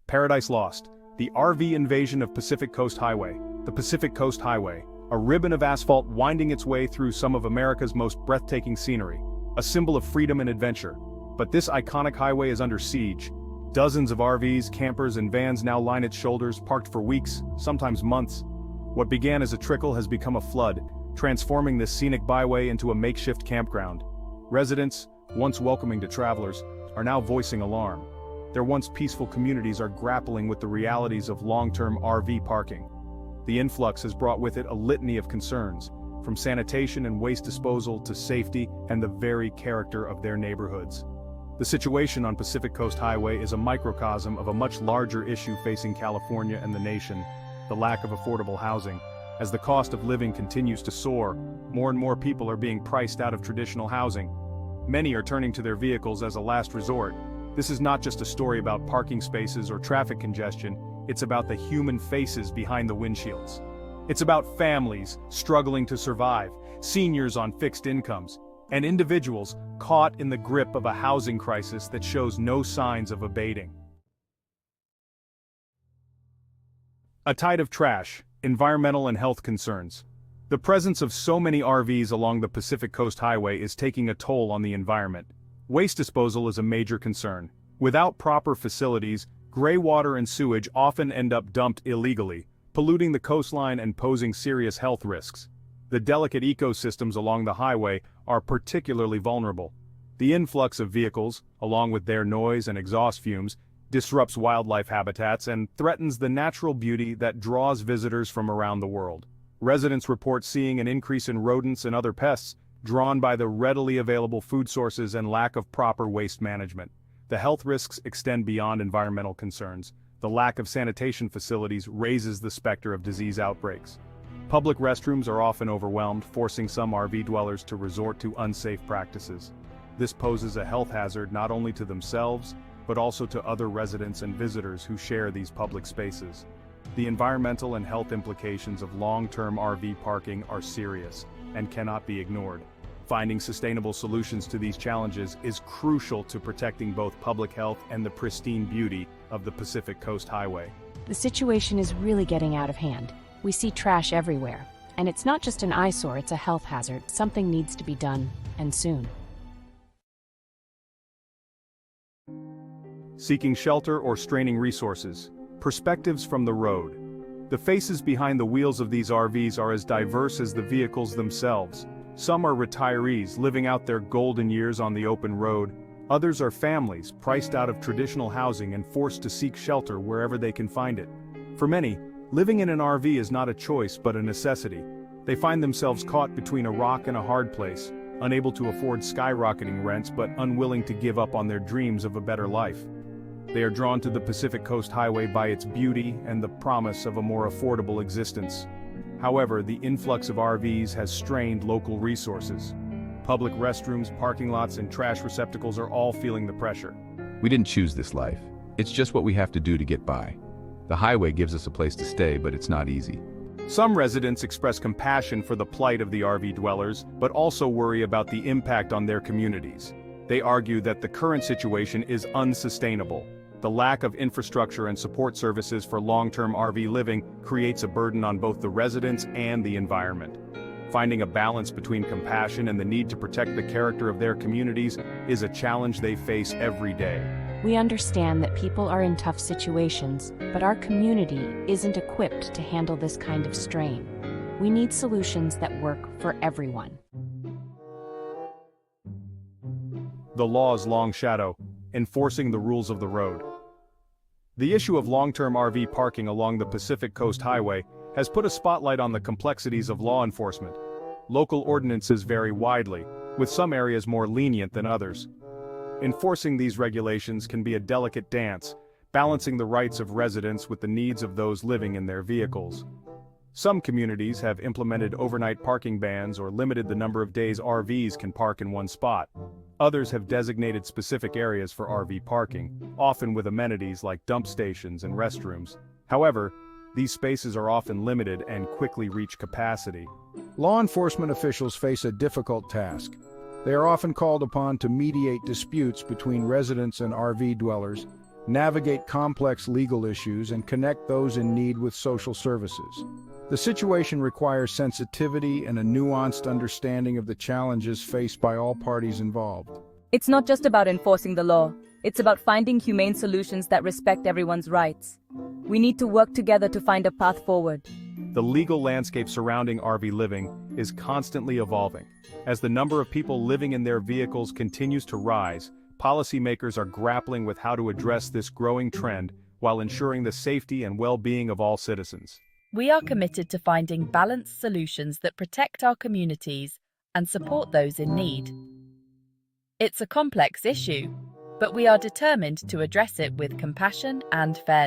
Paradise Lost, the RV invasion of Pacific Coast Highway. The Pacific Coast Highway, a ribbon of asphalt winding its way through some of America's most breathtaking scenery, a symbol of freedom and adventure. But this iconic highway is under siege. Dozens of RVs, campers, and vans now line its shoulders, parked for weeks, sometimes months. What began as a trickle has become a flood, transforming this scenic byway into a makeshift campground. Residents, once welcoming to travelers, are now voicing alarm. Their once peaceful communities are grappling with the realities of long-term RV parking. The influx has brought with it a litany of concerns, from sanitation and waste disposal to safety and the very character of their neighborhoods. The situation on Pacific Coast Highway is a microcosm of a much larger issue facing California and the nation: the lack of affordable housing. As the cost of living continues to soar, more and more people are being priced out of traditional housing. Many are turning to their vehicles as a last resort. This is not just a story about parking spaces or traffic congestion, it's about the human faces behind the windshields. It's about families struggling to survive, seniors on fixed incomes, and individuals caught in the grip of a housing crisis that shows no signs of abating. A tide of trash, environmental and health concerns. The presence of so many RVs along the Pacific Coast Highway is taking a toll on the environment. Waste disposal is a major concern. Without proper facilities, gray water and sewage often end up dumped illegally, polluting the coastline and posing serious health risks. The delicate ecosystems along the highway are particularly vulnerable. The influx of vehicles, along with their noise and exhaust fumes, disrupts wildlife habitats and threatens the natural beauty that draws visitors from around the world. Residents report seeing an increase in rodents and other pests, drawn by the readily available food sources and lack of proper waste management. The health risks extend beyond environmental concerns. The lack of sanitation facilities raises the specter of disease outbreaks. Public restrooms are often overwhelmed, forcing some RV dwellers to resort to unsafe practices. This poses a health hazard not only to themselves, but also to other residents and visitors who share these public spaces. The environmental and health implications of long-term RV parking are serious and cannot be ignored. Finding sustainable solutions to these challenges is crucial to protecting both public health and the pristine beauty of the Pacific Coast Highway. The situation is really getting out of hand. We see trash everywhere, and it's not just an eyesore, it's a health hazard. Something needs to be done, and soon. Seeking shelter or straining resources. Perspectives from the road. The faces behind the wheels of these RVs are as diverse as the vehicles themselves. Some are retirees living out their golden years on the open road. Others are families priced out of traditional housing and forced to seek shelter wherever they can find it. For many, living in an RV is not a choice but a necessity. They find themselves caught between a rock and a hard place, unable to afford skyrocketing rents but unwilling to give up on their dreams of a better life. They are drawn to the Pacific Coast Highway by its beauty and the promise of a more affordable existence. However, the influx of RVs has strained local resources. Public restrooms, parking lots, and trash receptacles are all feeling the pressure. We didn't choose this life. It's just what we have to do to get by. The highway gives us a place to stay, but it's not easy. Some residents express compassion for the plight of the RV dwellers, but also worry about the impact on their communities. They argue that the current situation is unsustainable. The lack of infrastructure and support services for long-term RV living creates a burden on both the residents and the environment. Finding a balance between compassion and the need to protect the character of their communities is a challenge they face every day. We understand that people are in tough situations, but our community isn't equipped to handle this kind of strain. We need solutions that work for everyone. The law's long shadow, enforcing the rules of the road. The issue of long-term RV parking along the Pacific Coast Highway has put a spotlight on the complexities of law enforcement. Local ordinances vary widely, with some areas more lenient than others. Enforcing these regulations can be a delicate dance, balancing the rights of residents with the needs of those living in their vehicles. Some communities have implemented overnight parking bans or limited the number of days RVs can park in one spot. Others have designated specific areas for RV parking, often with amenities like dump stations and restrooms. However, these spaces are often limited and quickly reach capacity. Law enforcement officials face a difficult task. They are often called upon to mediate disputes between residents and RV dwellers, navigate complex legal issues, and connect those in need with social services. The situation requires sensitivity and a nuanced understanding of the challenges faced by all parties involved. It's not just about enforcing the law. It's about finding humane solutions that respect everyone's rights. We need to work together to find a path forward. The legal landscape surrounding RV living is constantly evolving. As the number of people living in their vehicles continues to rise, policymakers are grappling with how to address this growing trend while ensuring the safety and well-being of all citizens. We are committed to finding balanced solutions that protect our communities and support those in need. It's a complex issue, but we are determined to address it with compassion and fairness.